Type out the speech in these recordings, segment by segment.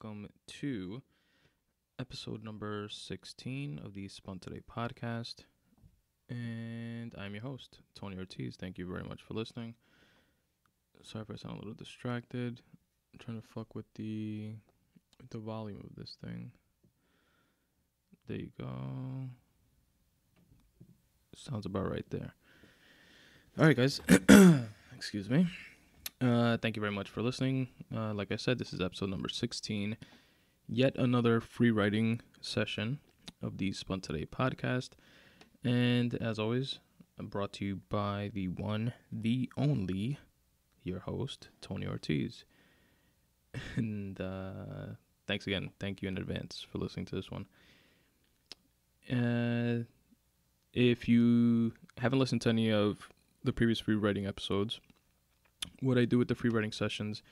welcome to episode number 16 of the Spun Today podcast. And I'm your host, Tony Ortiz. Thank you very much for listening. Sorry if I sound a little distracted. I'm trying to fuck with the volume of this thing. There you go. Sounds about right there. All right, guys. Excuse me. Thank you very much for listening. Like I said, this is episode number 16. Yet another free writing session of the Spun Today podcast. And as always, I'm brought to you by the one, the only, your host, Tony Ortiz. And thanks again. Thank you in advance for listening to this one. If you haven't listened to any of the previous free writing episodes, what I do with the free writing sessions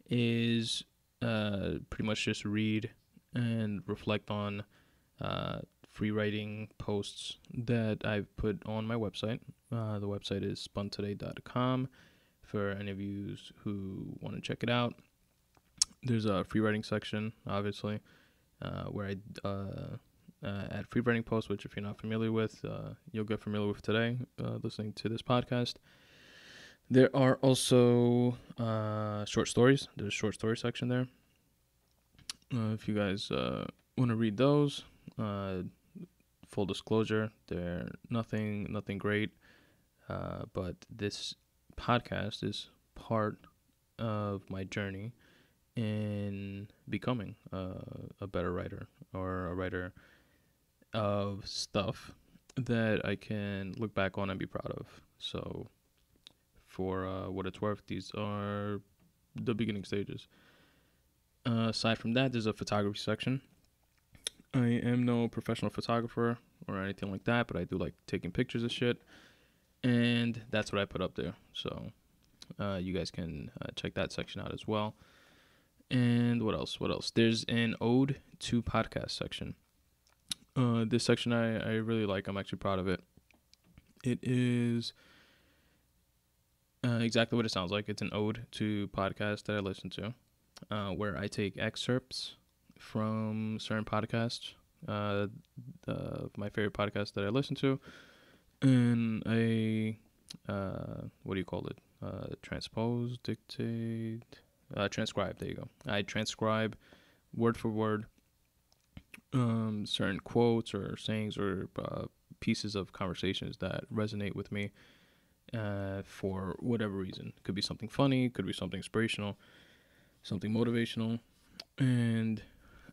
is pretty much just read and reflect on free writing posts that I've put on my website. The website is spuntoday.com for any of you who want to check it out. There's a free writing section, obviously, where I add free writing posts, which if you're not familiar with, you'll get familiar with today listening to this podcast. There are also short stories. There's a short story section there. If you guys want to read those, full disclosure, they're nothing great. But this podcast is part of my journey in becoming a better writer, or a writer of stuff that I can look back on and be proud of. So for what it's worth, these are the beginning stages. Aside from that, there's a photography section. I am no professional photographer or anything like that, but I do like taking pictures of shit, and that's what I put up there. So you guys can check that section out as well. And what else? There's an ode to podcast section. This section I really like. I'm actually proud of it. It is exactly what it sounds like. It's an ode to podcasts that I listen to, where I take excerpts from certain podcasts, my favorite podcasts that I listen to, and I, what do you call it? Transpose, dictate, transcribe. There you go. I transcribe word for word certain quotes or sayings or pieces of conversations that resonate with me for whatever reason. Could be something funny, could be something inspirational, something motivational. And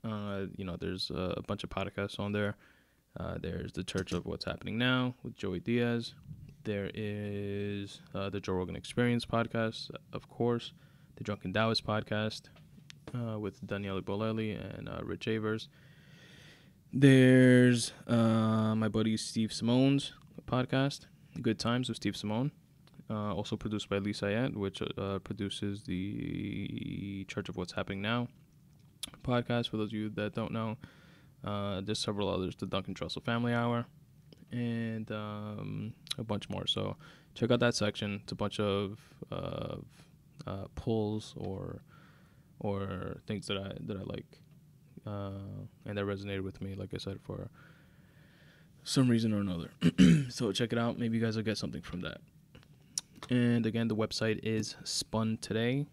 there's a bunch of podcasts on there. There's the Church of What's Happening Now with Joey Diaz. There is the Joe Rogan Experience podcast, of course, the Drunken Taoist podcast with Daniele Bolelli and Rich Avers. There's my buddy Steve Simone's podcast, Good Times with Steve Simone, also produced by Lisa Ayette, which produces the Church of What's Happening Now podcast, for those of you that don't know. There's several others, the Duncan Trussell Family Hour, and a bunch more. So check out that section. It's a bunch of pulls or things that I like, and that resonated with me, like I said, for some reason or another. So check it out. Maybe you guys will get something from that. And again, the website is Spun Today,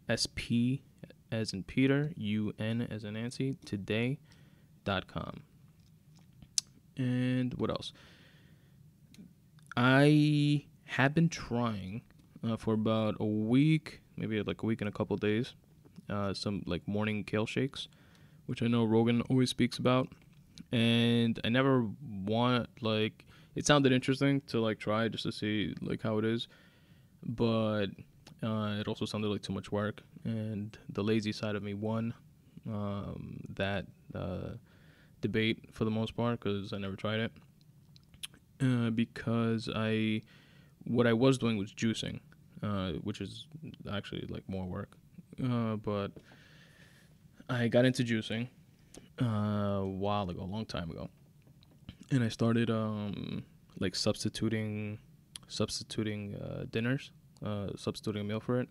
SP as in Peter, UN as in Nancy, today.com. And what else? I have been trying for about a week, maybe like a week and a couple of days, some like morning kale shakes, which I know Rogan always speaks about. And I never it sounded interesting to like try just to see like how it is, but it also sounded like too much work, and the lazy side of me won that debate for the most part, because I never tried it, because what I was doing was juicing, which is actually like more work, but I got into juicing a long time ago, and I started like substituting dinners, substituting a meal for it,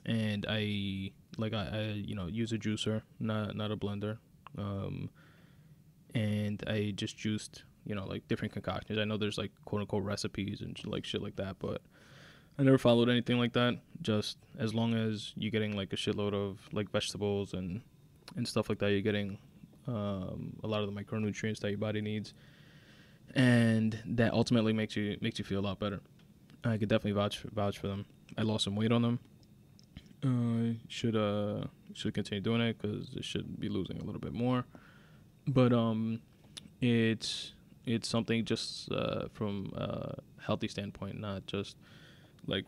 and I like I use a juicer, not a blender. And I just juiced, like different concoctions. I know there's like quote unquote recipes and like shit like that, but I never followed anything like that. Just as long as you're getting like a shitload of like vegetables and stuff like that, you're getting a lot of the micronutrients that your body needs, and that ultimately makes you feel a lot better. I could definitely vouch for them. I lost some weight on them. Should continue doing it because it should be losing a little bit more. But it's something just from a healthy standpoint, not just like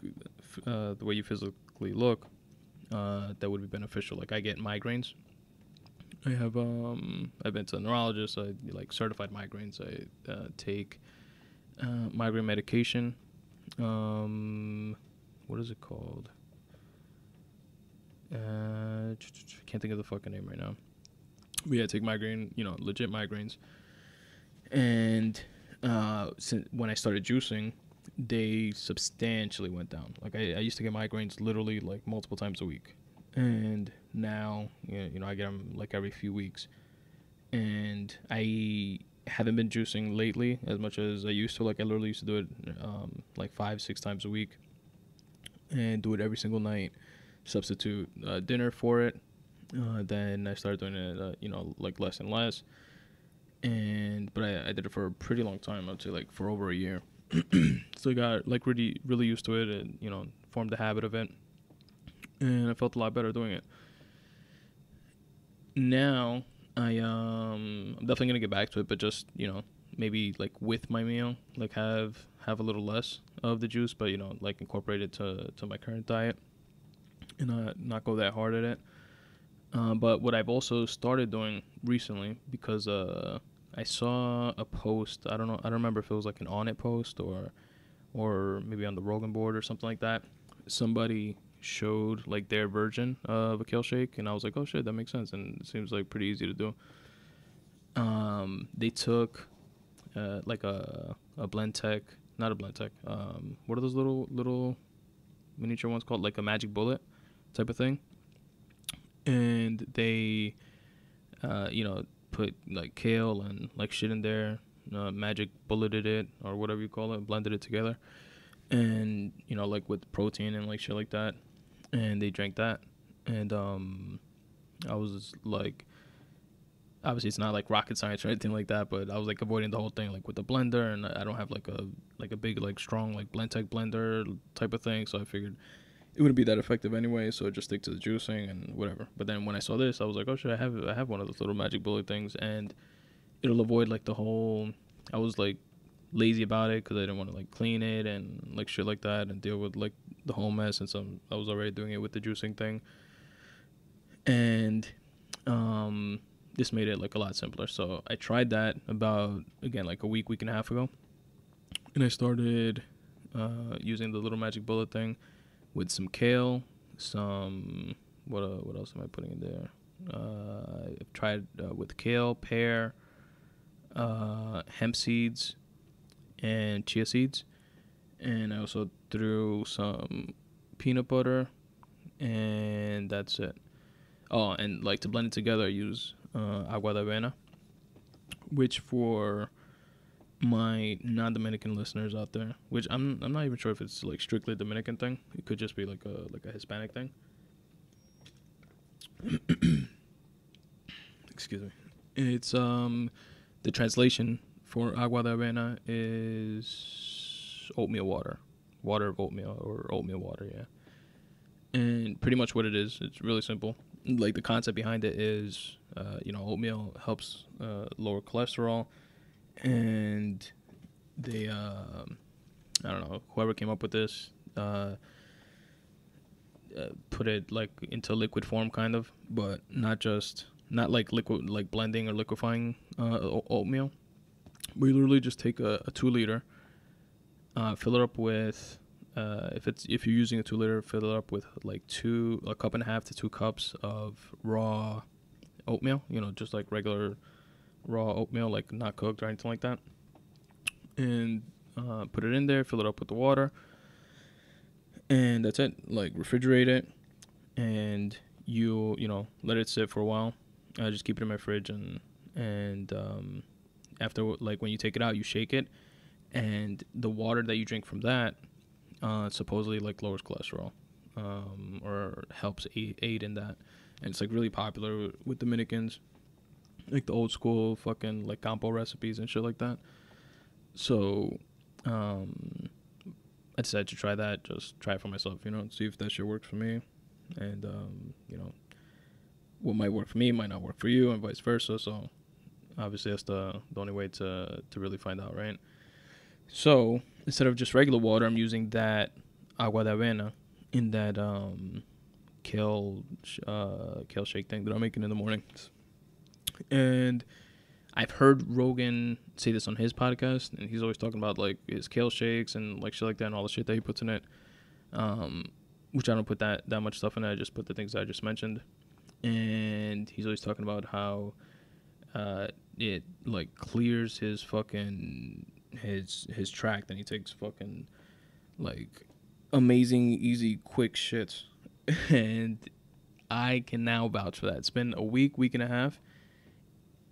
the way you physically look. That would be beneficial. Like I get migraines. I have I've been to a neurologist. I like certified migraines. I take migraine medication. What is it called? Can't think of the fucking name right now. But yeah, I take migraine, legit migraines. And when I started juicing, they substantially went down. Like I used to get migraines literally like multiple times a week, and now I get them like every few weeks. And I haven't been juicing lately as much as I used to. Like I literally used to do it like 5-6 times a week, and do it every single night. Substitute dinner for it. Then I started doing it, like less and less. But I did it for a pretty long time. I'd say like for over a year. So I got like really used to it, and formed a habit of it, and I felt a lot better doing it. Now I'm definitely gonna get back to it, but just maybe like with my meal, like have a little less of the juice, but like incorporate it to my current diet, and not go that hard at it. But what I've also started doing recently, because I saw a post. I don't remember if it was like an On It post or maybe on the Rogan board or something like that. Somebody showed like their version of a kale shake, and I was like, oh shit, that makes sense, and it seems like pretty easy to do. They took like a blend tech, not a blend tech. What are those little miniature ones called? Like a magic bullet type of thing. And they put like kale and like shit in there, magic bulleted it or whatever you call it, blended it together, and like with protein and like shit like that, and they drank that. And I was like, obviously it's not like rocket science or anything like that, but I was like avoiding the whole thing like with the blender, and I don't have like a big like strong like blend tech blender type of thing, so I figured it wouldn't be that effective anyway, so I'd just stick to the juicing and whatever. But then when I saw this, I was like, oh shit, I have one of those little magic bullet things, and it'll avoid like the whole. I was like lazy about it because I didn't want to like clean it and like shit like that and deal with like the whole mess, and I was already doing it with the juicing thing, and this made it like a lot simpler. So I tried that about again like a week and a half ago, and I started using the little magic bullet thing with some kale, some what else am I putting in there? I've tried with kale, pear, hemp seeds, and chia seeds, and I also threw some peanut butter, and that's it. Oh, and like to blend it together, I use agua de avena, which for my non-Dominican listeners out there, which I'm not even sure if it's like strictly a Dominican thing. It could just be like a Hispanic thing. Excuse me. It's the translation for agua de avena is oatmeal water of oatmeal, or oatmeal water, yeah. And pretty much what it is, it's really simple. Like the concept behind it is, oatmeal helps lower cholesterol. And they I don't know, whoever came up with this put it like into liquid form kind of, but not like liquid, like blending or liquefying oatmeal. We literally just take a 2 liter, fill it up with if you're using a 2 liter, fill it up with like a cup and a half to 2 cups of raw oatmeal, just like regular raw oatmeal, like not cooked or anything like that, and put it in there, fill it up with the water, and that's it. Like refrigerate it, and you let it sit for a while. I just keep it in my fridge, and after, like, when you take it out, you shake it, and the water that you drink from that supposedly like lowers cholesterol, or helps aid in that, and it's like really popular with Dominicans, like the old school fucking like campo recipes and shit like that. So I decided to try that, just try it for myself, see if that shit works for me, and what might work for me might not work for you, and vice versa. So obviously that's the only way to really find out, right? So instead of just regular water, I'm using that agua de avena in that kale shake thing that I'm making in the mornings. And I've heard Rogan say this on his podcast, and he's always talking about like his kale shakes and like shit like that and all the shit that he puts in it. Which I don't put that much stuff in it. I just put the things that I just mentioned. And he's always talking about how it like clears his fucking his tract, and he takes fucking like amazing, easy, quick shits. And I can now vouch for that. It's been a week and a half.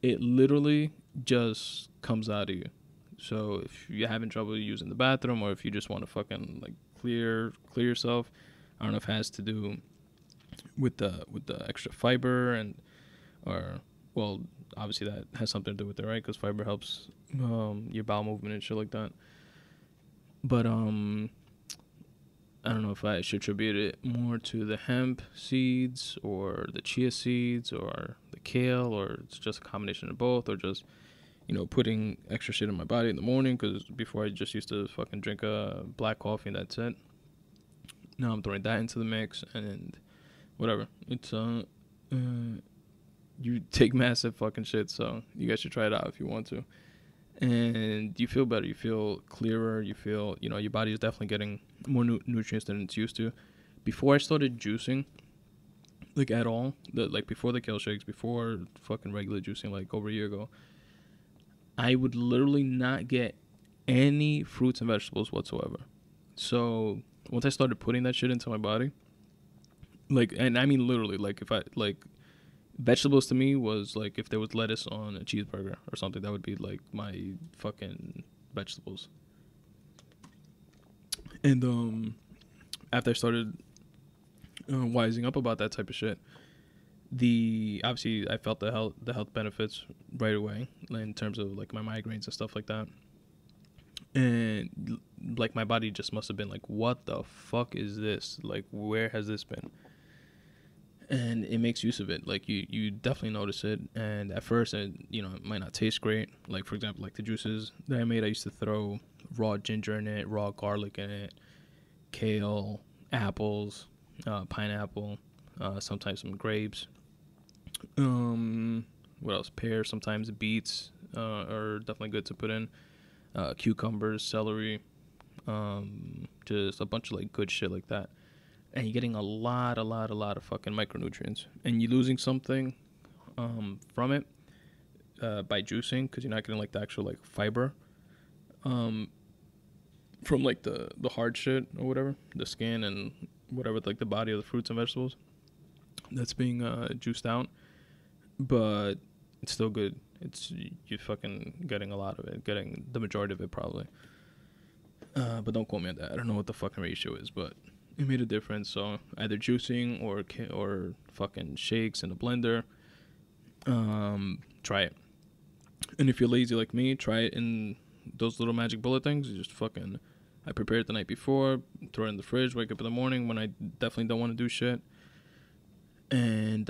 It literally just comes out of you. So if you're having trouble using the bathroom, or if you just want to fucking like clear yourself, I don't know if it has to do with the extra fiber, and or well, obviously that has something to do with it, right? Because fiber helps your bowel movement and shit like that. But I don't know if I should attribute it more to the hemp seeds or the chia seeds or the kale, or it's just a combination of both, or just putting extra shit in my body in the morning, because before I just used to fucking drink a black coffee and that's it. Now I'm throwing that into the mix, and whatever. It's you take massive fucking shit, so you guys should try it out if you want to. And you feel better, you feel clearer, you feel, your body is definitely getting more nutrients than it's used to. Before I started juicing, like at all, like before the kale shakes, before fucking regular juicing, like over a year ago, I would literally not get any fruits and vegetables whatsoever. So once I started putting that shit into my body, like, and I mean literally, like if I like vegetables to me was like if there was lettuce on a cheeseburger or something, that would be like my fucking vegetables. And after I started wising up about that type of shit, obviously I felt the health benefits right away in terms of like my migraines and stuff like that. And like my body just must have been like, what the fuck is this? Like, where has this been? And it makes use of it. Like you definitely notice it. And at first, it might not taste great. Like, for example, like the juices that I made, I used to throw raw ginger in it, raw garlic in it, kale, apples, pineapple, sometimes some grapes. What else? Pears, sometimes beets are definitely good to put in. Cucumbers, celery, just a bunch of like good shit like that. And you're getting a lot of fucking micronutrients, and you're losing something from it by juicing, because you're not getting like the actual like fiber from like the hard shit or whatever, the skin and whatever, like the body of the fruits and vegetables that's being juiced out. But it's still good. You're fucking getting a lot of it, getting the majority of it probably. But don't quote me on that. I don't know what the fucking ratio is, but it made a difference. So either juicing or fucking shakes in a blender. Try it. And if you're lazy like me, try it in those little magic bullet things. You just fucking, I prepare it the night before, throw it in the fridge, wake up in the morning when I definitely don't want to do shit, and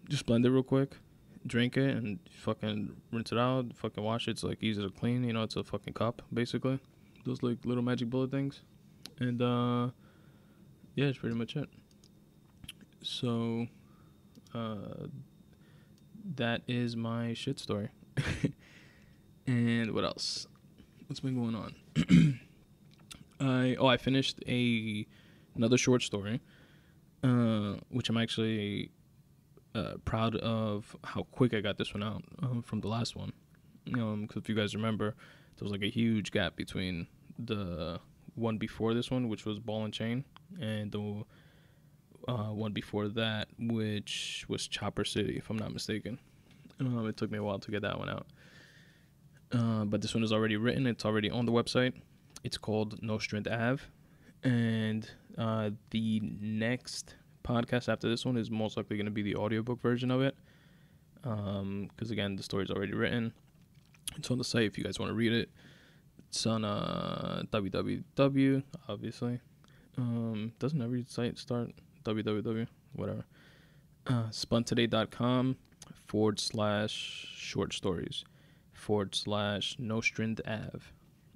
just blend it real quick, drink it, and fucking rinse it out, fucking wash it. It's like easy to clean, it's a fucking cup basically. Those like little magic bullet things. And yeah, that's pretty much it. So that is my shit story. And what else? What's been going on? I finished another short story, which I'm actually proud of how quick I got this one out from the last one. Because if you guys remember, there was like a huge gap between the one before this one, which was Ball and Chain, and one before that, which was Chopper City, if I'm not mistaken. It took me a while to get that one out. But this one is already written. It's already on the website. It's called Nostrand Ave. And the next podcast after this one is most likely going to be the audiobook version of it. Because, again, the story's already written. It's on the site if you guys want to read it. It's on www, obviously. Doesn't every site start www? Whatever. spuntoday.com/short stories /Nostrand Ave.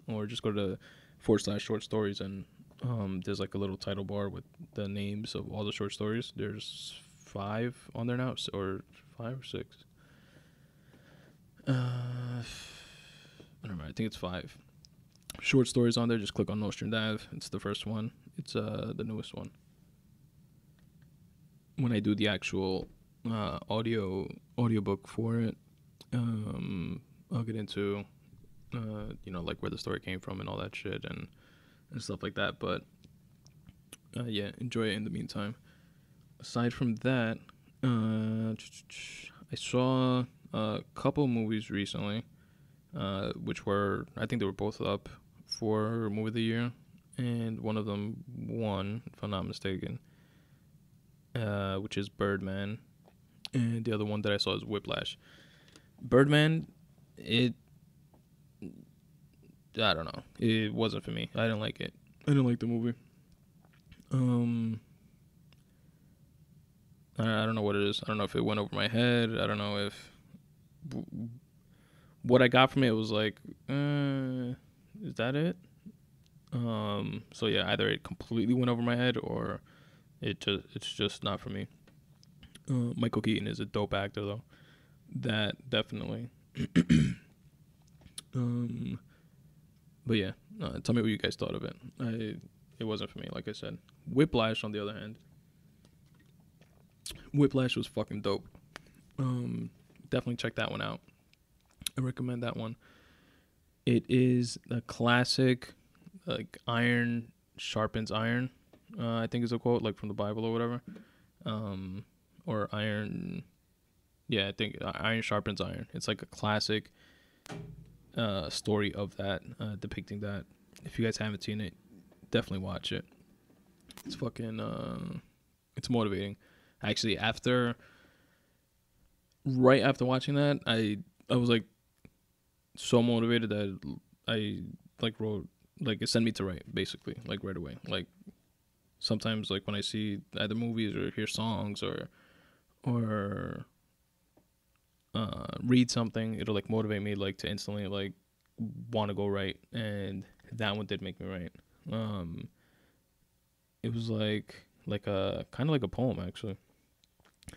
Or just go to /short stories and there's like a little title bar with the names of all the short stories. There's 5 on there now, or 5 or 6. I don't know. I think it's 5 short stories on there. Just click on Nostrand Ave. It's the first one. It's the newest one. When I do the actual audiobook for it, I'll get into like where the story came from and all that shit and stuff like that. But yeah, enjoy it in the meantime. Aside from that, I saw a couple movies recently, which were, I think they were both up for movie of the year, and one of them won, if I'm not mistaken, which is Birdman, and the other one that I saw is Whiplash. Birdman, I don't know. It wasn't for me. I didn't like it. I didn't like the movie. I don't know what it is. I don't know if it went over my head. I don't know if what I got from it was like, is that it? So yeah, either it completely went over my head or it's just not for me. Michael Keaton is a dope actor though. That definitely. But yeah, tell me what you guys thought of it. It wasn't for me, like I said. Whiplash, on the other hand, Whiplash was fucking dope. Definitely check that one out. I recommend that one. It is a classic, like iron sharpens iron. I think is a quote, like from the Bible or whatever. Or iron. Yeah, I think iron sharpens iron. It's like a classic story of that, depicting that. If you guys haven't seen it, definitely watch it. It's fucking it's motivating. Actually, right after watching that, I was like so motivated that I like wrote, like it sent me to write basically, like right away. Like sometimes like when I see either movies or hear songs or read something, it'll like motivate me like to instantly like want to go write, and that one did make me write. It was like a kind of like a poem actually.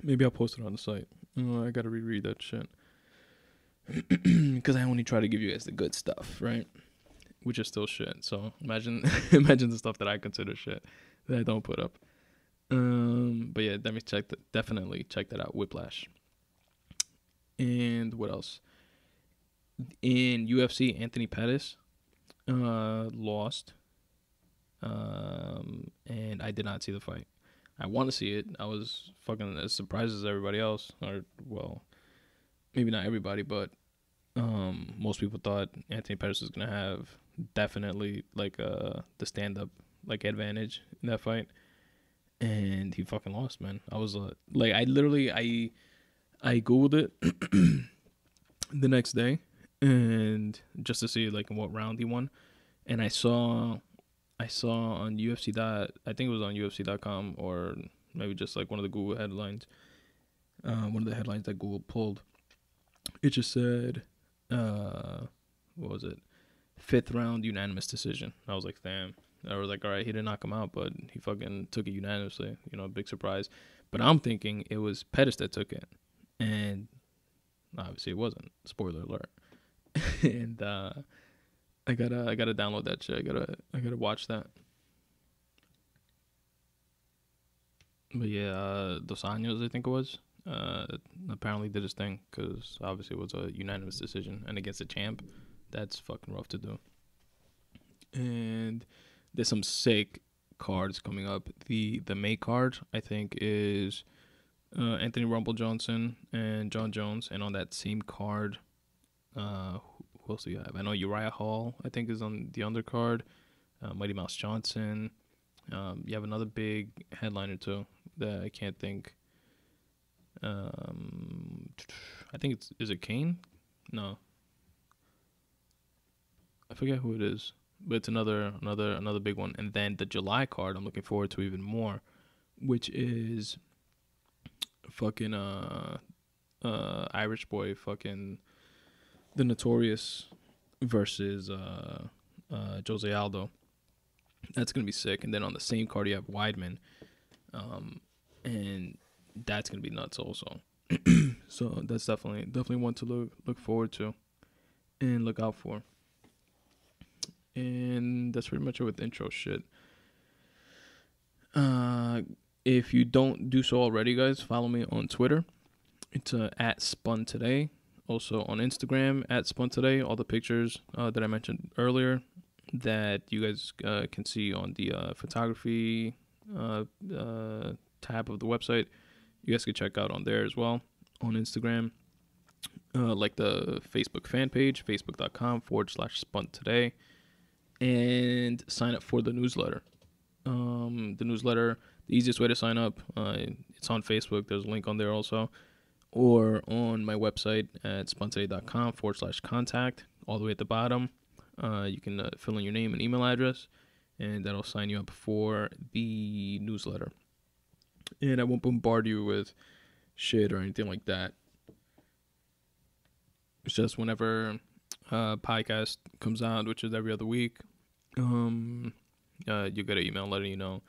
Maybe I'll post it on the site. I gotta reread that shit because I only try to give you guys the good stuff, right? Which is still shit. So imagine the stuff that I consider shit that I don't put up. But yeah, definitely check that out. Whiplash. And what else? In UFC, Anthony Pettis lost. And I did not see the fight. I want to see it. I was fucking as surprised as everybody else. Or, well, maybe not everybody, but most people thought Anthony Pettis was going to have definitely like the stand-up like advantage in that fight. And he fucking lost, man. I was like, I Googled it the next day, and just to see like in what round he won, and I saw on UFC I think it was on UFC.com or maybe just like one of the Google headlines, one of the headlines that Google pulled. It just said, what was it? 5th round unanimous decision. I was like, damn. I was like, all right, he didn't knock him out, but he fucking took it unanimously. Big surprise. But I'm thinking it was Pettis that took it. And obviously it wasn't. Spoiler alert. And I gotta download that shit. I gotta watch that. But yeah, Dos Anjos, I think it was. Apparently did his thing because obviously it was a unanimous decision, and against a champ, that's fucking rough to do. And there's some sick cards coming up. The May card, I think, is Anthony Rumble Johnson and John Jones. And on that same card, who else do you have? I know Uriah Hall, I think, is on the undercard. Mighty Mouse Johnson. You have another big headliner, too, that I can't think. I think is it Kane? No. I forget who it is. But it's another big one. And then the July card, I'm looking forward to even more, which is fucking Irish boy, fucking the Notorious versus Jose Aldo. That's gonna be sick. And then on the same card you have Weidman, and that's gonna be nuts also. So that's definitely one to look forward to and look out for. And that's pretty much it with intro shit. If you don't do so already, guys, follow me on Twitter. It's at Spun Today. Also on Instagram at Spun Today. All the pictures that I mentioned earlier that you guys can see on the photography tab of the website, you guys can check out on there as well on Instagram. Like the Facebook fan page, facebook.com/Spun Today. And sign up for the newsletter. The newsletter, the easiest way to sign up, it's on Facebook. There's a link on there also. Or on my website at spuntoday.com/contact. All the way at the bottom, you can fill in your name and email address, and that'll sign you up for the newsletter. And I won't bombard you with shit or anything like that. It's just whenever podcast comes out, which is every other week, you get an email letting you know.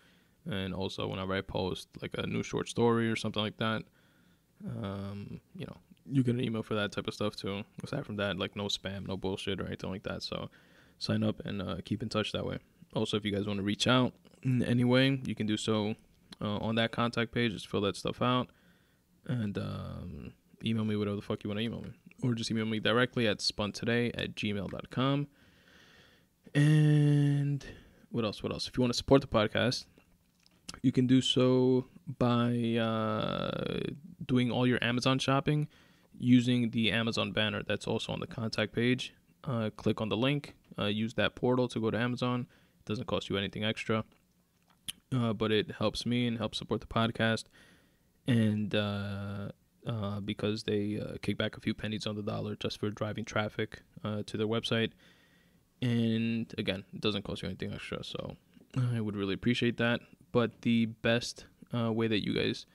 And also whenever I post like a new short story or something like that, you get an email for that type of stuff too. Aside from that, like no spam, no bullshit or anything like that. So sign up and keep in touch that way. Also, if you guys want to reach out in any way, you can do so on that contact page. Just fill that stuff out and email me whatever the fuck you want to email me. Or just email me directly at spuntoday@gmail.com. And what else? If you want to support the podcast, you can do so by doing all your Amazon shopping using the Amazon banner that's also on the contact page. Click on the link. Use that portal to go to Amazon. It doesn't cost you anything extra, but it helps me and helps support the podcast. And because they kick back a few pennies on the dollar just for driving traffic to their website. And again, it doesn't cost you anything extra, so I would really appreciate that. But the best way that you guys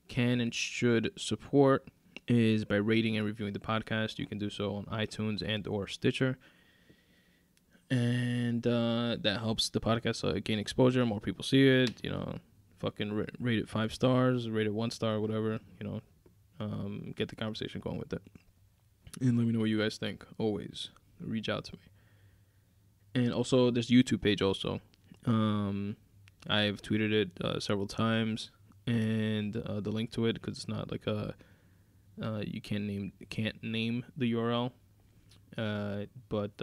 can and should support is by rating and reviewing the podcast. You can do so on iTunes and or Stitcher. And that helps the podcast gain exposure. More people see it, fucking rate it 5 stars, rate it 1 star, whatever, get the conversation going with it. And let me know what you guys think. Always reach out to me. And also, there's a YouTube page also. I've tweeted it several times, and the link to it, because it's not like you can't name the URL, but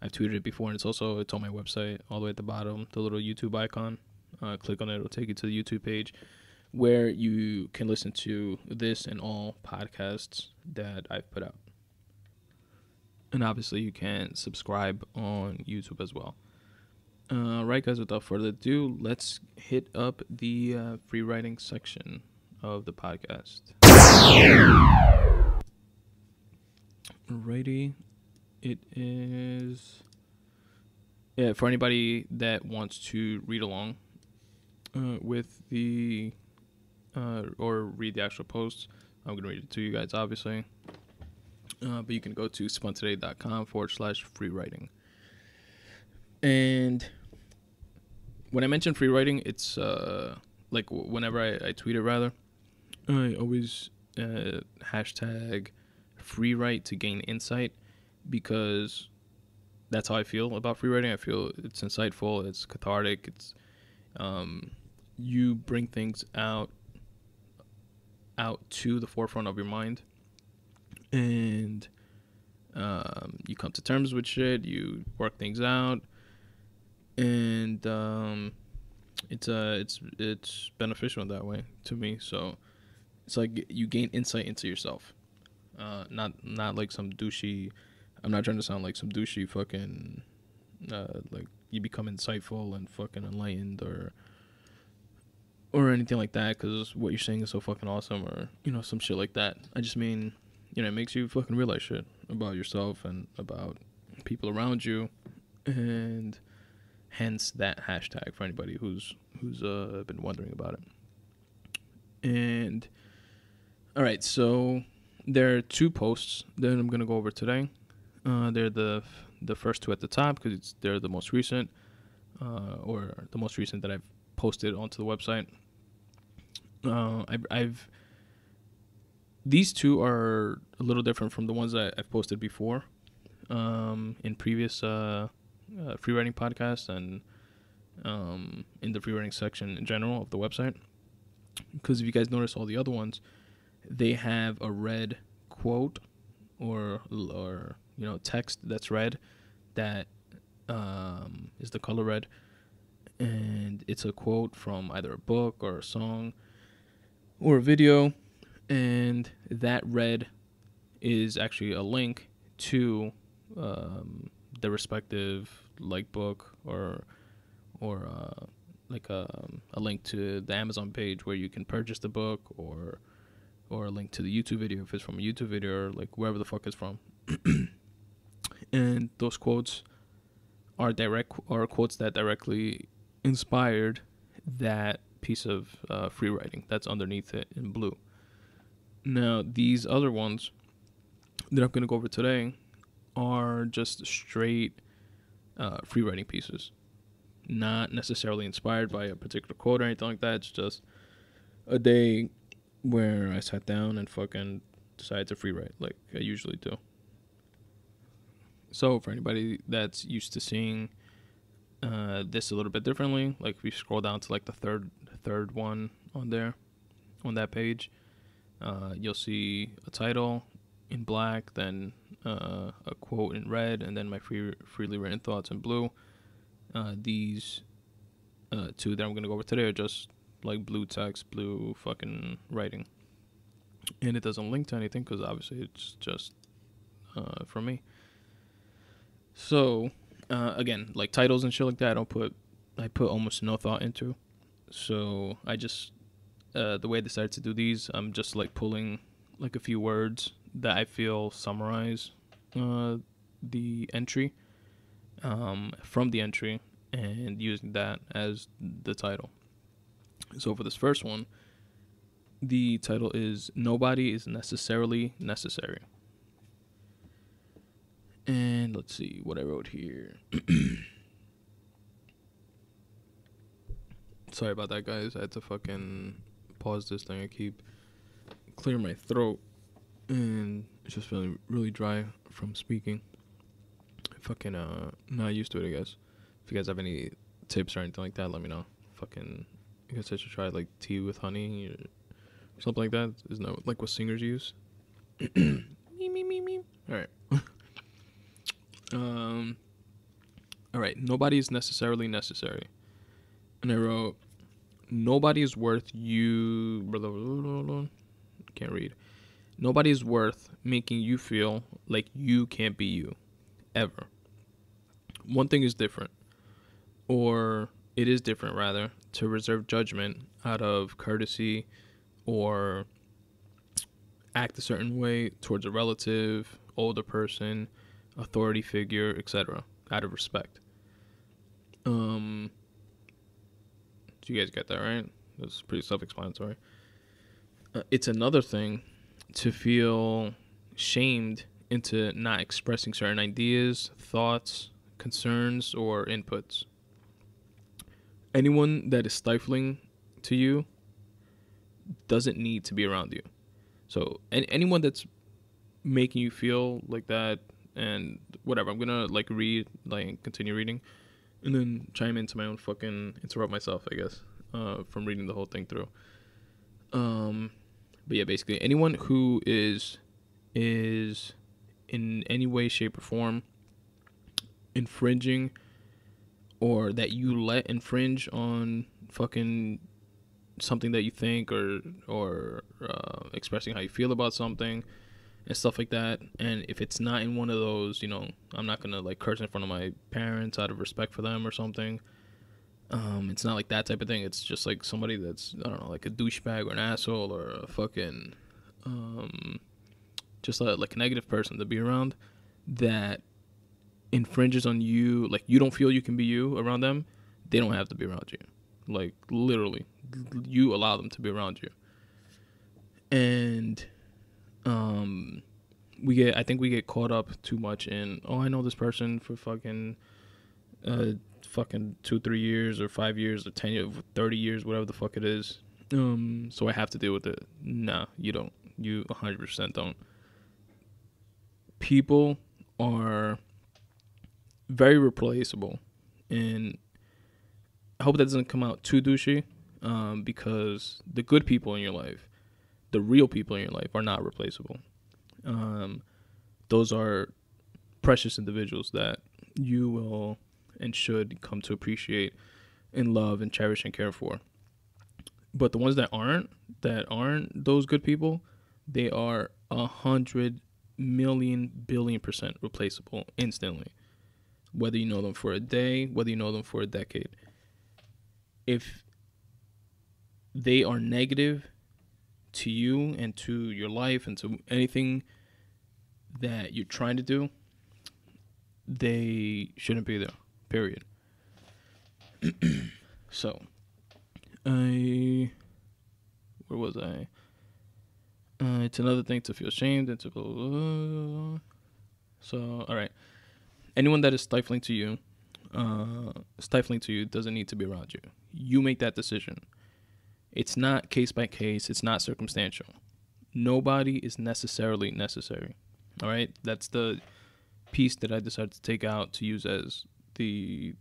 I've tweeted it before, and it's on my website, all the way at the bottom, the little YouTube icon. Click on it; it'll take you to the YouTube page, where you can listen to this and all podcasts that I've put out. And obviously, you can subscribe on YouTube as well. Right, guys, without further ado, let's hit up the free writing section of the podcast. Alrighty. It is... Yeah, for anybody that wants to read along with the... or read the actual posts, I'm going to read it to you guys, obviously. But you can go to spuntoday.com/free writing. And when I mention free writing, it's like whenever I tweet it, rather, I always hashtag free write to gain insight, because that's how I feel about free writing. I feel it's insightful, it's cathartic, it's you bring things out to the forefront of your mind. And you come to terms with shit, you work things out, and it's beneficial in that way to me. So it's like you gain insight into yourself. Not like some douchey. I'm not trying to sound like some douchey fucking like you become insightful and fucking enlightened or anything like that because what you're saying is so fucking awesome or some shit like that. I just mean it makes you fucking realize shit about yourself and about people around you, and hence that hashtag for anybody who's been wondering about it. And all right, so there are 2 posts that I'm gonna go over today. They're the first 2 at the top because they're the most recent, or the most recent that I've posted onto the website. These 2 are a little different from the ones that I've posted before, in previous free writing podcasts and in the free writing section in general of the website. Because if you guys notice, all the other ones, they have a red quote or text that's red that is the color red, and it's a quote from either a book or a song or a video, and that red is actually a link to the respective book or a link to the Amazon page where you can purchase the book, or a link to the YouTube video if it's from a YouTube video, or wherever the fuck it's from. And those quotes are quotes that directly inspired that piece of free writing that's underneath it in blue. Now, these other ones that I'm going to go over today are just straight free writing pieces, not necessarily inspired by a particular quote or anything like that. It's just a day where I sat down and fucking decided to free write like I usually do. So for anybody that's used to seeing this a little bit differently, if we scroll down to the third one on that page, you'll see a title in black, then a quote in red, and then my freely written thoughts in blue. These 2 that I'm going to go over today are just blue text, blue fucking writing. And it doesn't link to anything because obviously it's just for me. So, again, titles and shit like that, I put almost no thought into. So I just, the way I decided to do these, I'm just pulling a few words that I feel summarize the entry, from the entry, and using that as the title. So for this first one, the title is "Nobody is Necessarily Necessary." And let's see what I wrote here. Sorry about that, guys. I had to fucking pause this thing. I keep clearing my throat, and it's just feeling really dry from speaking. Fucking not used to it, I guess. If you guys have any tips or anything like that, let me know. Fucking, I guess I should try tea with honey or something like that. Isn't that what singers use? Me. All right. All right. Nobody is necessarily necessary. And I wrote, nobody is worth you. Can't read. Nobody is worth making you feel like you can't be you, ever. One thing is different, or it is different rather, to reserve judgment out of courtesy or act a certain way towards a relative, older person, authority figure, etc., out of respect. Do you guys get that, right? That's pretty self-explanatory. It's another thing to feel shamed into not expressing certain ideas, thoughts, concerns, or inputs. Anyone that is stifling to you doesn't need to be around you. So anyone that's making you feel like that, and whatever, I'm gonna read, continue reading, and then chime into my own fucking, interrupt myself, I guess, from reading the whole thing through. But yeah, basically anyone who is in any way, shape, or form infringing or that you let infringe on fucking something that you think, or expressing how you feel about something and stuff like that. And if it's not in one of those, I'm not gonna like curse in front of my parents out of respect for them or something. It's not like that type of thing. It's just like somebody that's, I don't know, like a douchebag or an asshole or a fucking just like a negative person to be around that infringes on you. Like, you don't feel you can be you around them, they don't have to be around you. Like, literally, you allow them to be around you. And I think we get caught up too much in, I know this person for fucking 2-3 years or 5 years or 10 years, 30 years, whatever the fuck it is, so I have to deal with it. Nah, you don't. You 100% don't. People are very replaceable, and I hope that doesn't come out too douchey, because the good people in your life, the real people in your life, are not replaceable. Those are precious individuals that you will and should come to appreciate and love and cherish and care for. But the ones that aren't those good people, they are 100 million billion% replaceable instantly. Whether you know them for a day, whether you know them for a decade. If they are negative to you and to your life and to anything that you're trying to do, they shouldn't be there, period. So, where was I? It's another thing to feel ashamed and to go, so, all right. Anyone that is stifling to you doesn't need to be around you. You make that decision. It's not case by case. It's not circumstantial. Nobody is necessarily necessary. All right? That's the piece that I decided to take out to use as the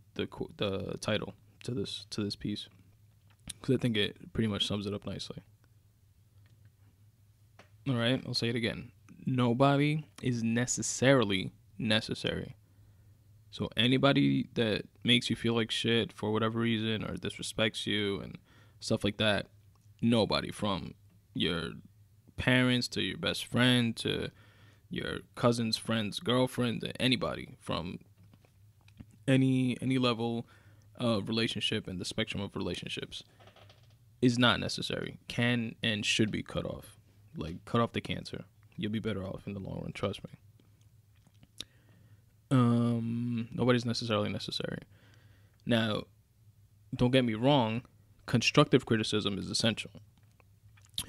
title to this piece, because I think it pretty much sums it up nicely. All right? I'll say it again. Nobody is necessarily necessary. So anybody that makes you feel like shit for whatever reason or disrespects you and stuff like that, nobody, from your parents to your best friend to your cousin's friend's girlfriend, to anybody from any level of relationship and the spectrum of relationships, is not necessary. Can and should be cut off. Like, cut off the cancer. You'll be better off in the long run, trust me. Nobody's necessarily necessary. Now, don't get me wrong, constructive criticism is essential.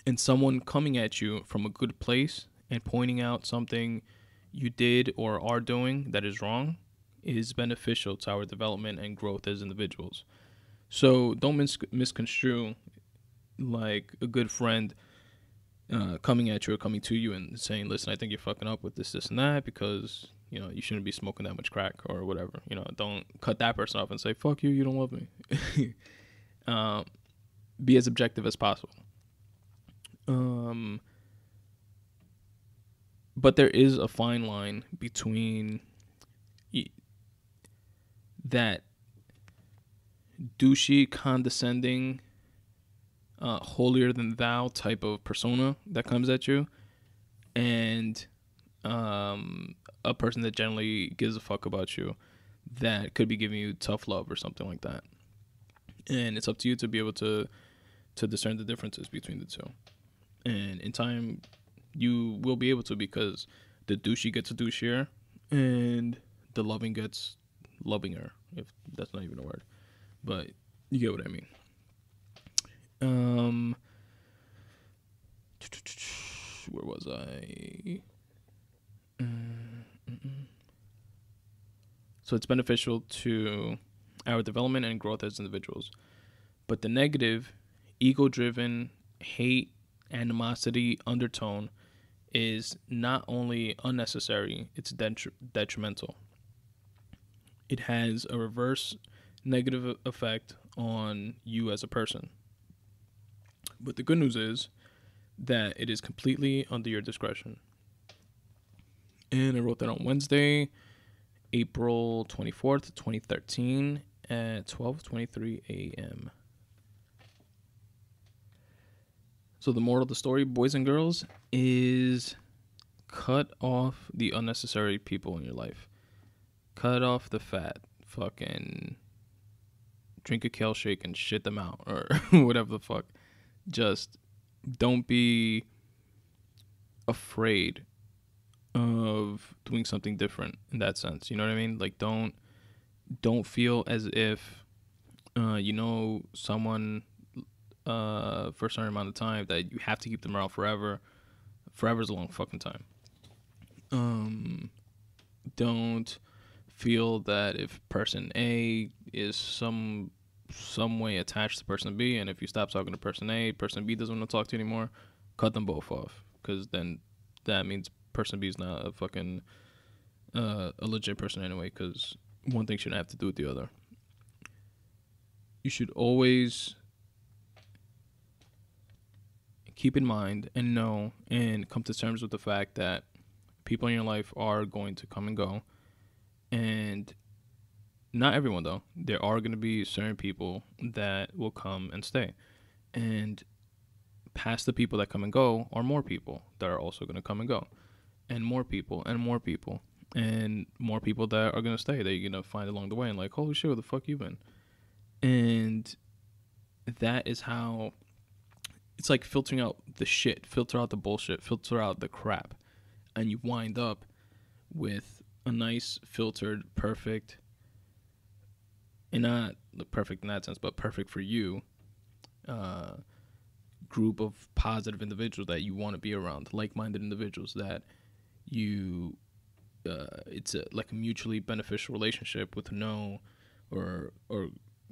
And someone coming at you from a good place and pointing out something you did or are doing that is wrong is beneficial to our development and growth as individuals. So don't misconstrue like a good friend coming at you or coming to you and saying, listen, I think you're fucking up with this, and that, because you shouldn't be smoking that much crack or whatever. Don't cut that person off and say, fuck you don't love me. Be as objective as possible. But there is a fine line between that douchey, condescending, holier than thou type of persona that comes at you, and a person that generally gives a fuck about you, that could be giving you tough love or something like that. And it's up to you to be able to discern the differences between the two. And in time, you will be able to, because the douchey gets douchier and the loving gets lovinger, if that's not even a word. But you get what I mean. Where was I? So it's beneficial to our development and growth as individuals. But the negative, ego-driven, hate, animosity undertone is not only unnecessary, it's detrimental. It has a reverse negative effect on you as a person. But the good news is that it is completely under your discretion. And I wrote that on Wednesday, April 24th, 2013, at 12:23 a.m. So the moral of the story, boys and girls, is cut off the unnecessary people in your life. Cut off the fat. Fucking drink a kale shake and shit them out, or whatever the fuck. Just don't be afraid of doing something different in that sense. You know what I mean? Like, don't feel as if someone for a certain amount of time that you have to keep them around forever. Forever's a long fucking time. Don't feel that if person A is some way attached to person B, and if you stop talking to person A, person B doesn't want to talk to you anymore, cut them both off, because then that means person B is not a fucking a legit person anyway, because one thing shouldn't have to do with the other. You should always keep in mind and know and come to terms with the fact that people in your life are going to come and go, and not everyone though. There are going to be certain people that will come and stay, and past the people that come and go are more people that are also going to come and go, and more people and more people and more people that are going to stay that you're going to find along the way, and like, holy shit, where the fuck you been? And that is how it's like filtering out the shit, filter out the bullshit, filter out the crap, and you wind up with a nice, filtered, perfect, and not perfect in that sense, but perfect for you, group of positive individuals that you want to be around, like-minded individuals that you, it's like a mutually beneficial relationship with no, or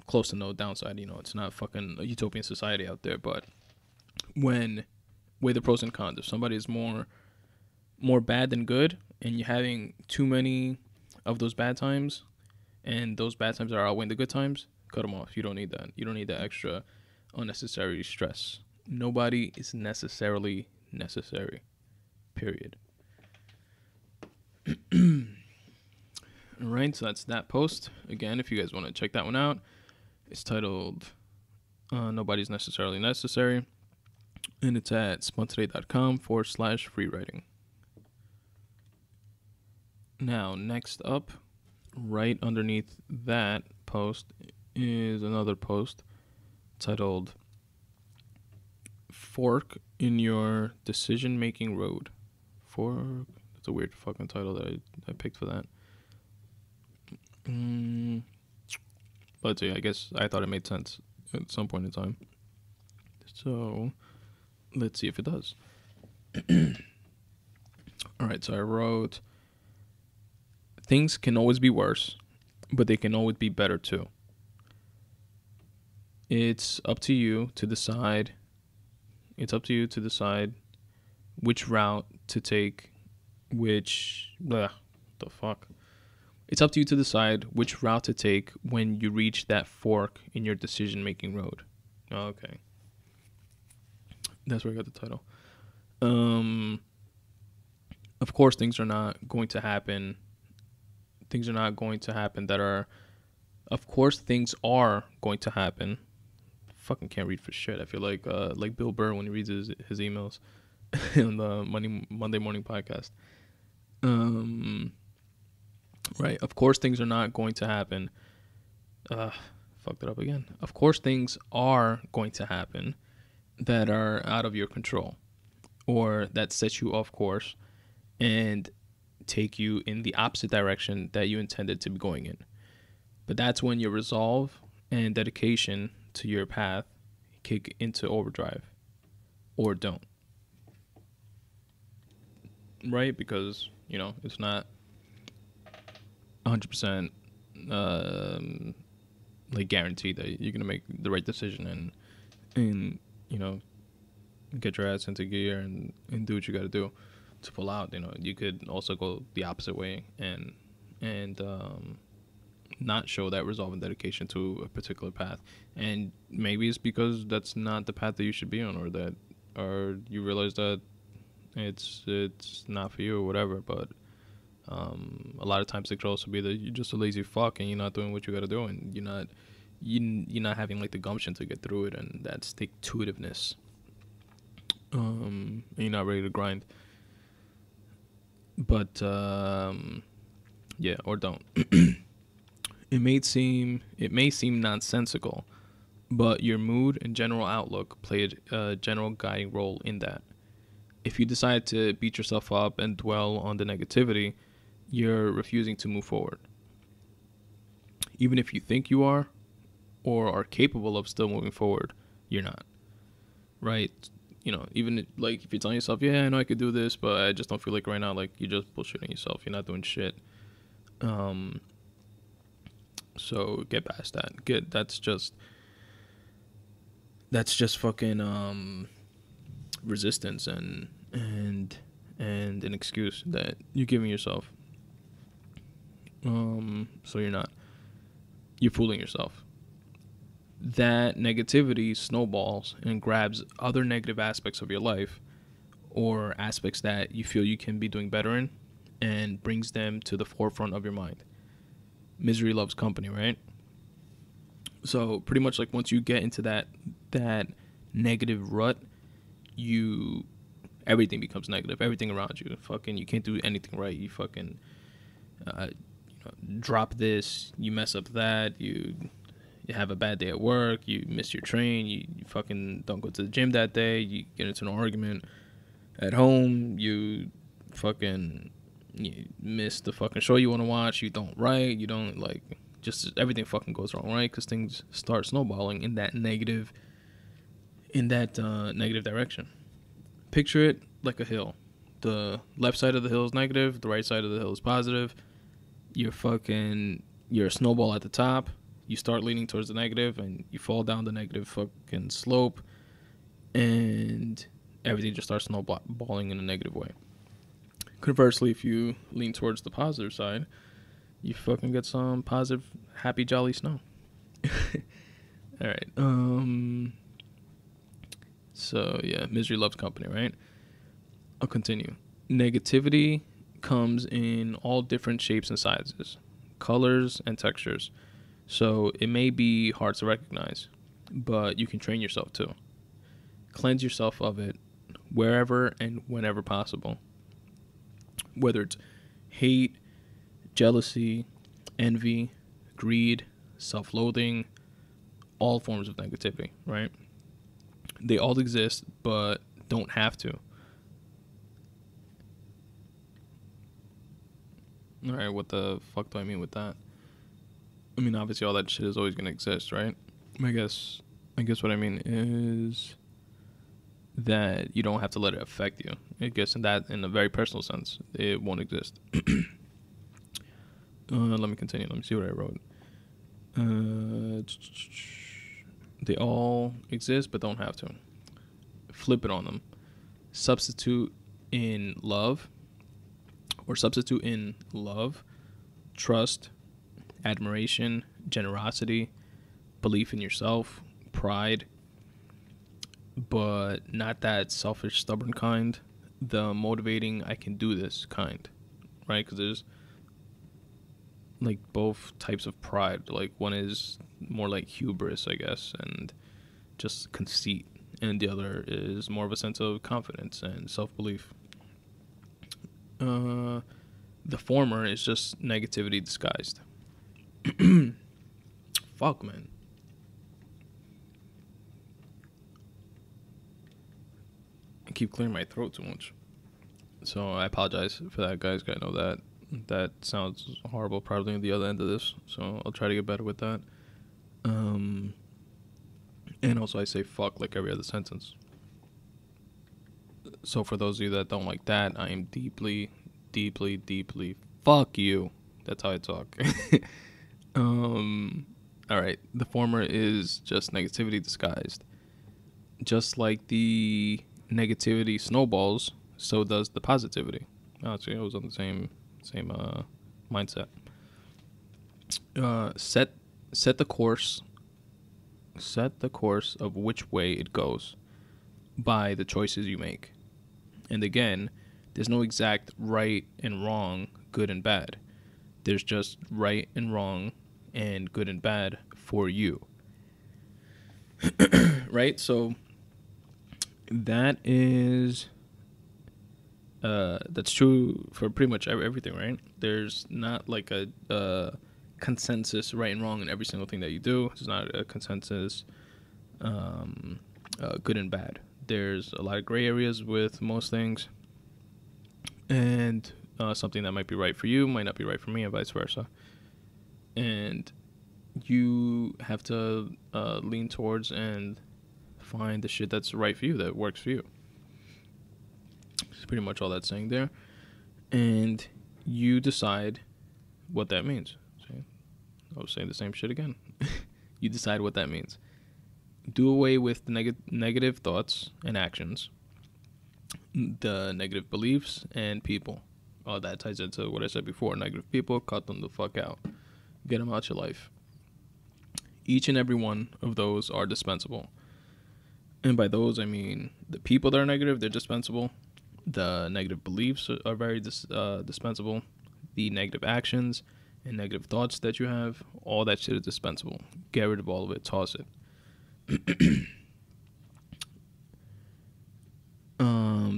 close to no downside. It's not fucking a utopian society out there, but when weigh the pros and cons, if somebody is more bad than good, and you're having too many of those bad times, and those bad times are outweighing the good times, cut them off. You don't need that. You don't need that extra unnecessary stress. Nobody is necessarily necessary. Period. All right, so that's that post. Again, if you guys want to check that one out, it's titled Nobody's Necessarily Necessary, and it's at spuntoday.com/free writing. Now, next up, right underneath that post is another post titled Fork in Your Decision-Making Road. Fork? That's a weird fucking title that I picked for that. But yeah, I guess I thought it made sense at some point in time. So, let's see if it does. Alright, so I wrote, things can always be worse, but they can always be better too. It's up to you to decide. Which route to take. It's up to you to decide which route to take when you reach that fork in your decision-making road. Okay. That's where I got the title. Of course, things are not going to happen. Things are going to happen. Fucking can't read for shit. I feel like Bill Burr when he reads his emails on the Monday morning podcast. Right. Of course, things are not going to happen. Fucked it up again. Of course, things are going to happen that are out of your control, or that set you off course and take you in the opposite direction that you intended to be going in. But that's when your resolve and dedication to your path kick into overdrive, or don't. Right? Because, it's not 100% guaranteed that you're going to make the right decision and get your ass into gear and do what you got to do to pull out. You could also go the opposite way and not show that resolve and dedication to a particular path, and maybe it's because that's not the path that you should be on, or you realize that it's not for you or whatever. But A lot of times it could also be that you're just a lazy fuck and you're not doing what you got to do, and you're not having like the gumption to get through it, and that stick-to-itiveness. And you're not ready to grind. But yeah, or don't. It may seem nonsensical, but your mood and general outlook play a general guiding role in that. If you decide to beat yourself up and dwell on the negativity, you're refusing to move forward. Even if you think you are, or are capable of still moving forward, you're not. Right? You know, even like if you're telling yourself, yeah, I know I could do this, but I just don't feel like right now, like you're just bullshitting yourself. You're not doing shit. So get past that. That's just fucking resistance and an excuse that you're giving yourself. So you're fooling yourself. That negativity snowballs and grabs other negative aspects of your life, or aspects that you feel you can be doing better in, and brings them to the forefront of your mind. Misery loves company, right? So pretty much like once you get into that negative rut, everything becomes negative. Everything around you, you can't do anything right. You fucking drop this, you mess up that, you have a bad day at work, you miss your train, you fucking don't go to the gym that day, you get into an argument at home, you miss the fucking show you want to watch, you don't write, you don't just everything fucking goes wrong, right? Because things start snowballing in that negative direction. Picture it like a hill. The left side of the hill is negative, the right side of the hill is positive. You're a snowball at the top. You start leaning towards the negative, and you fall down the negative fucking slope, and everything just starts snowballing in a negative way. Conversely, if you lean towards the positive side, you fucking get some positive, happy, jolly snow. All right. So yeah, misery loves company, right? I'll continue. Negativity comes in all different shapes and sizes, colors and textures. So it may be hard to recognize, but you can train yourself to. Cleanse yourself of it wherever and whenever possible. Whether it's hate, jealousy, envy, greed, self-loathing, all forms of negativity, right? They all exist, but don't have to. All right, what the fuck do I mean with that? I mean, obviously, all that shit is always gonna exist, right? I guess what I mean is that you don't have to let it affect you. I guess in a very personal sense, it won't exist. Let me continue. Let me see what I wrote. They all exist, but don't have to. Flip it on them. Substitute in love, trust, admiration, generosity, belief in yourself, pride, but not that selfish, stubborn kind, the motivating, I can do this kind, right? Because there's like both types of pride. Like one is more like hubris, I guess, and just conceit, and the other is more of a sense of confidence and self-belief. The former is just negativity disguised. Fuck, man. I keep clearing my throat too much, so I apologize for that, guys. I know that sounds horrible, probably on the other end of this, so I'll try to get better with that. And also I say fuck like every other sentence. So for those of you that don't like that, I am deeply, deeply, deeply fuck you. That's how I talk. Alright, the former is just negativity disguised. Just like the negativity snowballs, so does the positivity. Oh, see, I was on the same mindset. Set the course of which way it goes by the choices you make. And again, there's no exact right and wrong good and bad. There's just right and wrong and good and bad for you. Right? So that is that's true for pretty much everything, right? There's not like a consensus right and wrong in every single thing that you do. It's not a consensus good and bad. There's a lot of gray areas with most things, and something that might be right for you might not be right for me, and vice versa. And you have to lean towards and find the shit that's right for you, that works for you. It's pretty much all that's saying there. And you decide what that means. See? I was saying the same shit again. You decide what that means. Do away with the negative thoughts and actions, the negative beliefs and people. All that ties into what I said before. Negative people, cut them the fuck out. Get them out your life. Each and every one of those are dispensable. And by those, I mean the people that are negative, they're dispensable. The negative beliefs are very dispensable. The negative actions and negative thoughts that you have, all that shit is dispensable. Get rid of all of it. Toss it.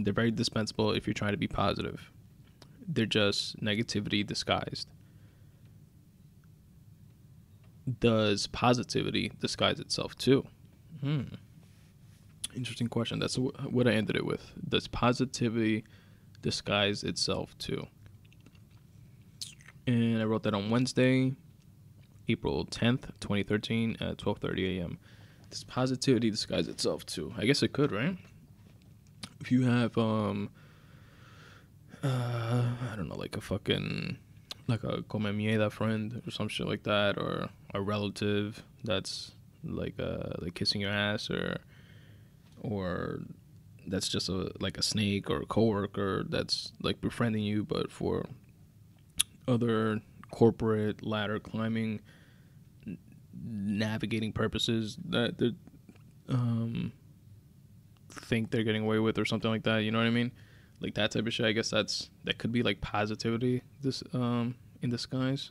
They're very dispensable if you're trying to be positive. They're just negativity disguised. Does positivity disguise itself too? Interesting question. That's what I ended it with. Does positivity disguise itself too? And I wrote that on Wednesday, April 10th, 2013 at 12:30 a.m. Does positivity disguise itself too? I guess it could, right? If you have, I don't know, like a fucking, like a come mierda friend or some shit like that, or a relative that's like kissing your ass, or that's just like a snake, or a coworker that's like befriending you, but for other corporate ladder climbing, navigating purposes that they think they're getting away with, or something like that. You know what I mean? Like that type of shit. I guess that could be like positivity in disguise.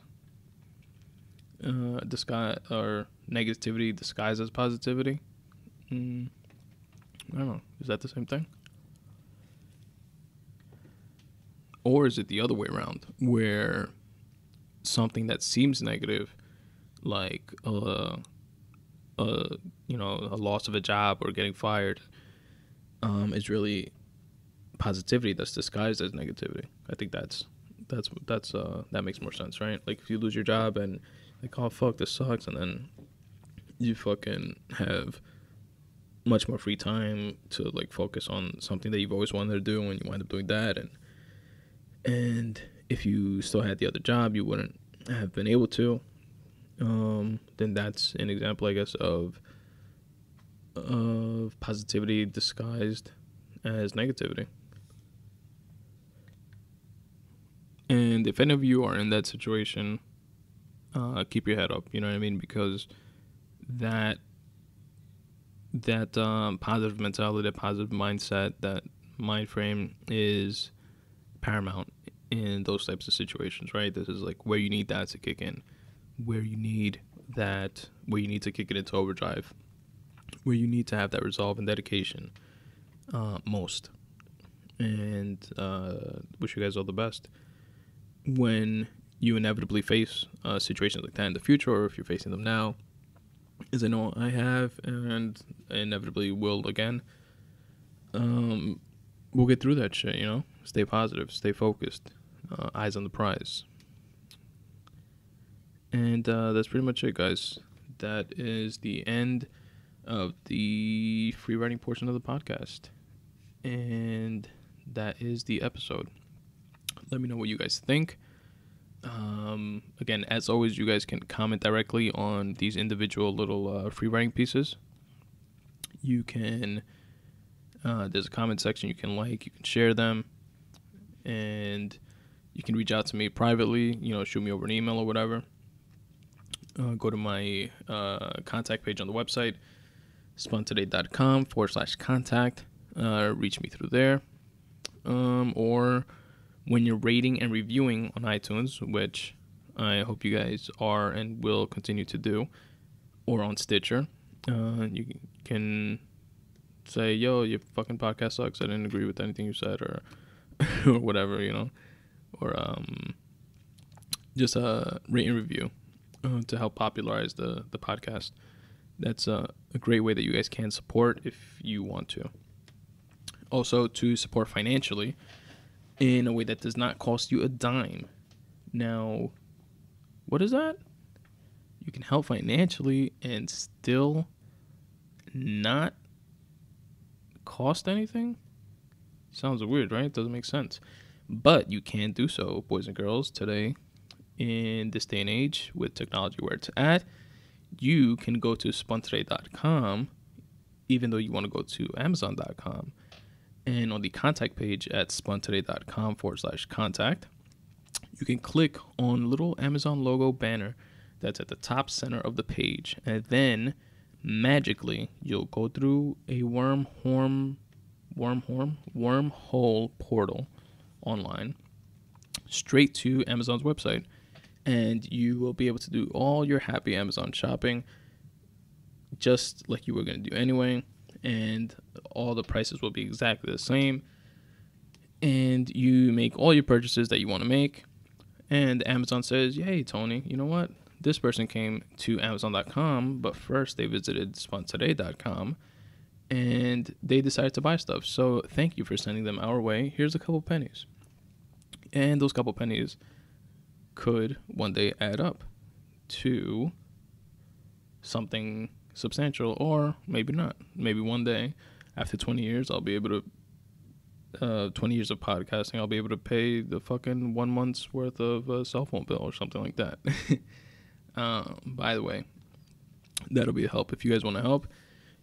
Disguise, or negativity disguised as positivity. I don't know. Is that the same thing? Or is it the other way around, where something that seems negative, like a loss of a job or getting fired, is really positivity that's disguised as negativity? I think that makes more sense, right? Like if you lose your job and like, oh fuck, this sucks, and then you fucking have much more free time to like focus on something that you've always wanted to do, and you wind up doing that, and if you still had the other job, you wouldn't have been able to. Then that's an example, I guess, of positivity disguised as negativity. And if any of you are in that situation, keep your head up. You know what I mean? Because that positive mentality, that positive mindset, that mind frame is paramount in those types of situations, right? This is like where you need that to kick in, where you need to kick it into overdrive, where you need to have that resolve and dedication most. And wish you guys all the best when you inevitably face situations like that in the future, or if you're facing them now, as I know I have and inevitably will again. We'll get through that shit, you know? Stay positive, stay focused, eyes on the prize. And that's pretty much it, guys. That is the end of the free writing portion of the podcast. And that is the episode. Let me know what you guys think. Again, as always, you guys can comment directly on these individual little free writing pieces. You can, there's a comment section you can like, you can share them, and you can reach out to me privately, shoot me over an email or whatever. Go to my contact page on the website, spuntoday.com/contact. Reach me through there. Or when you're rating and reviewing on iTunes, which I hope you guys are and will continue to do, or on Stitcher, you can say, yo, your fucking podcast sucks. I didn't agree with anything you said, or or whatever, or just rate and review to help popularize the podcast. That's a great way that you guys can support if you want to. Also, to support financially in a way that does not cost you a dime. Now, what is that? You can help financially and still not cost anything? Sounds weird, right? Doesn't make sense. But you can do so, boys and girls, today in this day and age with technology where it's at. You can go to spuntoday.com, even though you want to go to amazon.com. And on the contact page at spuntoday.com/contact, you can click on a little Amazon logo banner that's at the top center of the page. And then magically, you'll go through a wormhole portal online straight to Amazon's website. And you will be able to do all your happy Amazon shopping just like you were going to do anyway. And all the prices will be exactly the same. And you make all your purchases that you want to make. And Amazon says, hey, Tony, you know what? This person came to Amazon.com, but first they visited SpunToday.com. And they decided to buy stuff. So thank you for sending them our way. Here's a couple pennies. And those couple pennies could one day add up to something substantial, or maybe not. Maybe one day, after 20 years, I'll be able to, 20 years of podcasting, I'll be able to pay the fucking 1 month's worth of a cell phone bill or something like that. By the way, that'll be a help. If you guys want to help,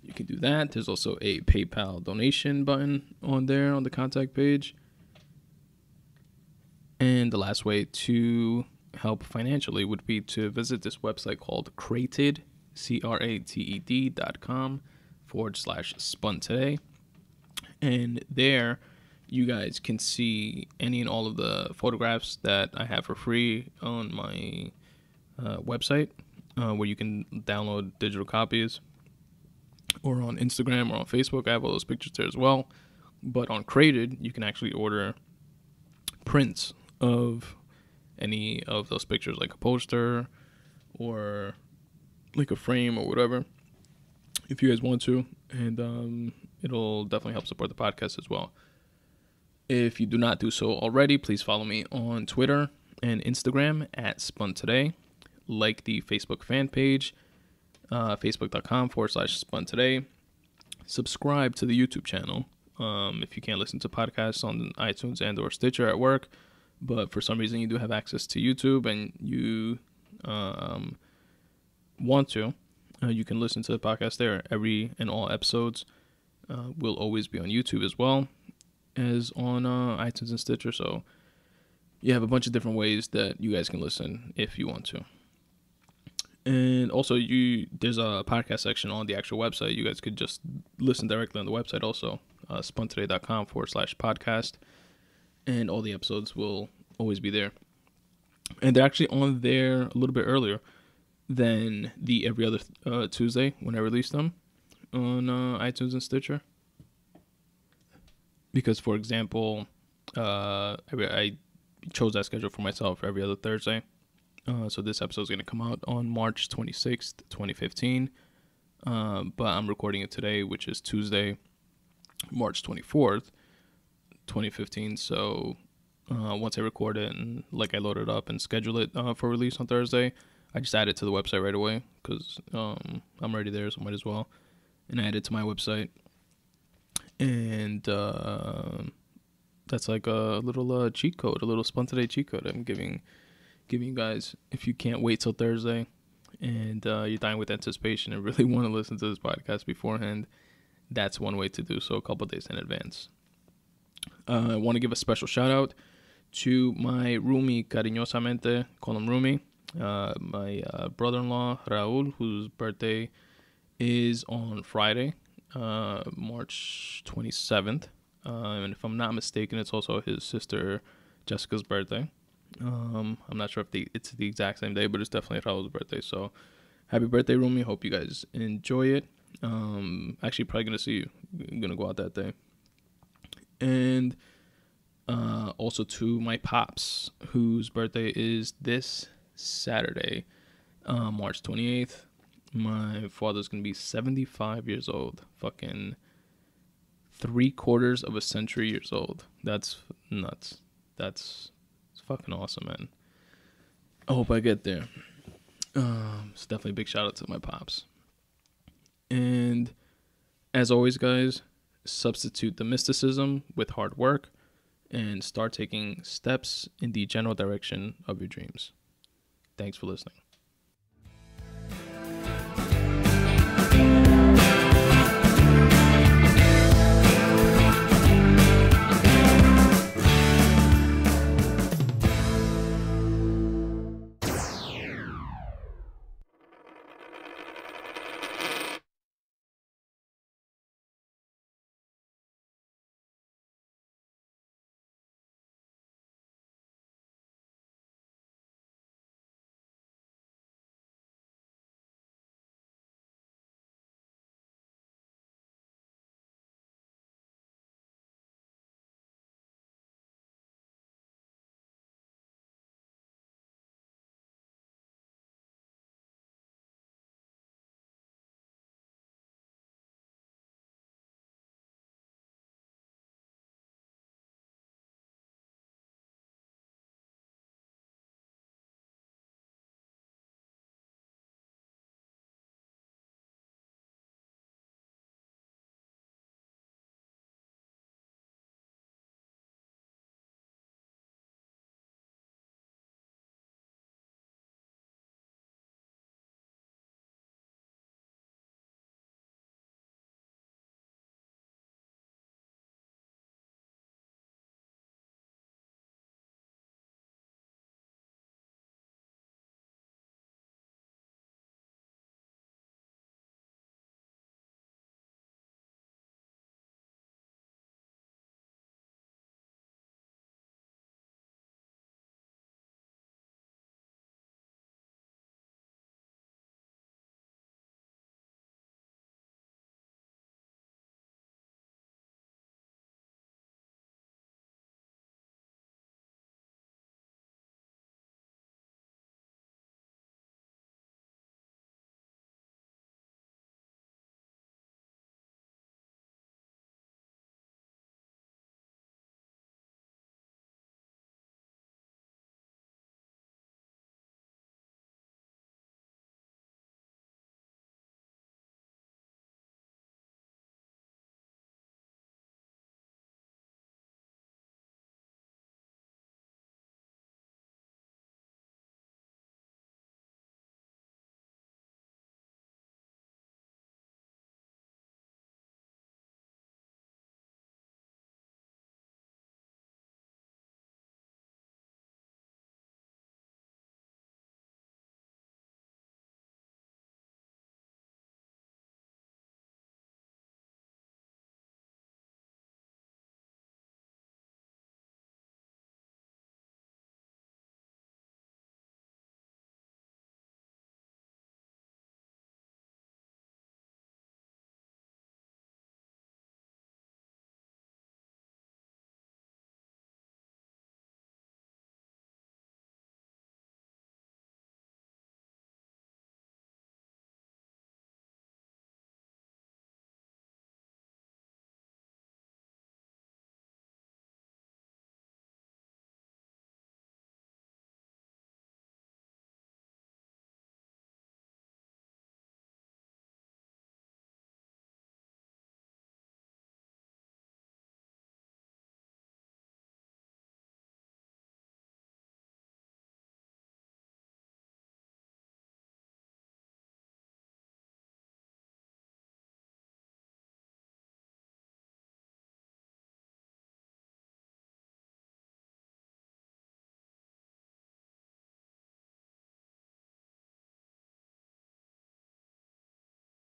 you can do that. There's also a PayPal donation button on there on the contact page. And the last way to help financially would be to visit this website called Crated, CRATED.com/Spun Today. And there you guys can see any and all of the photographs that I have for free on my website, where you can download digital copies, or on Instagram or on Facebook. I have all those pictures there as well. But on Crated, you can actually order prints of any of those pictures, like a poster or like a frame or whatever, if you guys want to. And it'll definitely help support the podcast as well. If you do not do so already, please follow me on Twitter and Instagram at Spun Today. Like the Facebook fan page, facebook.com/Spun Today. Subscribe to the YouTube channel. If you can't listen to podcasts on iTunes and or Stitcher at work, but for some reason you do have access to YouTube and you want to, you can listen to the podcast there. Every and all episodes will always be on YouTube as well as on iTunes and Stitcher. So you have a bunch of different ways that you guys can listen if you want to. And also, there's a podcast section on the actual website. You guys could just listen directly on the website also, spuntoday.com/podcast. And all the episodes will always be there. And they're actually on there a little bit earlier than the every other Tuesday when I release them on iTunes and Stitcher. Because, for example, I chose that schedule for myself every other Thursday. So this episode is going to come out on March 26th, 2015. But I'm recording it today, which is Tuesday, March 24th, 2015. So once I record it and I load it up and schedule it for release on Thursday, I just add it to the website right away because I'm already there, so might as well. And I add it to my website. And that's like a little cheat code, a little Spun Today cheat code I'm giving you guys. If you can't wait till Thursday and you're dying with anticipation and really want to listen to this podcast beforehand, that's one way to do so, a couple days in advance. I want to give a special shout out to my roomie, cariñosamente, call him roomie, my brother-in-law, Raul, whose birthday is on Friday, March 27th. And if I'm not mistaken, it's also his sister Jessica's birthday. I'm not sure if it's the exact same day, but it's definitely Raul's birthday. So happy birthday, Rumi. Hope you guys enjoy it. Actually, probably gonna see you. I'm gonna go out that day. And also to my pops, whose birthday is this Saturday, March 28th. My father's gonna be 75 years old. Fucking 3/4 of a century years old. That's nuts. It's fucking awesome, man. I hope I get there. It's definitely a big shout out to my pops. And as always, guys, substitute the mysticism with hard work and start taking steps in the general direction of your dreams. Thanks for listening.